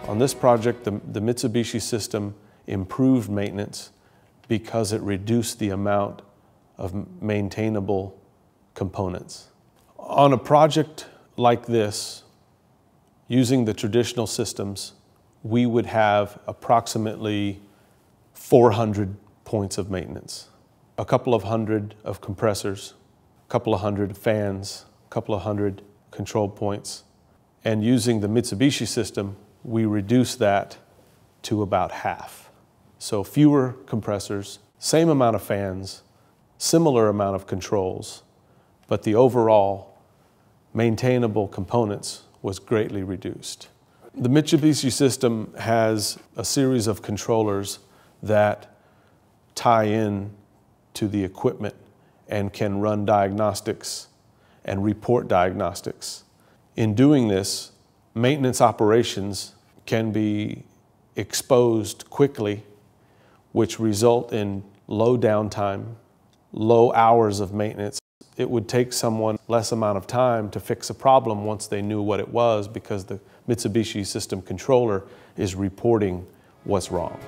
On this project, the Mitsubishi system improved maintenance because it reduced the amount of maintainable components. On a project like this, using the traditional systems, we would have approximately 400 points of maintenance. A couple of hundred of compressors, a couple of hundred fans, a couple of hundred control points. And using the Mitsubishi system, we reduce that to about half. So fewer compressors, same amount of fans, similar amount of controls, but the overall maintainable components was greatly reduced. The Mitsubishi system has a series of controllers that tie in to the equipment and can run diagnostics and report diagnostics. In doing this, maintenance operations can be exposed quickly, which result in low downtime, low hours of maintenance. It would take someone less amount of time to fix a problem once they knew what it was, because the Mitsubishi system controller is reporting what's wrong.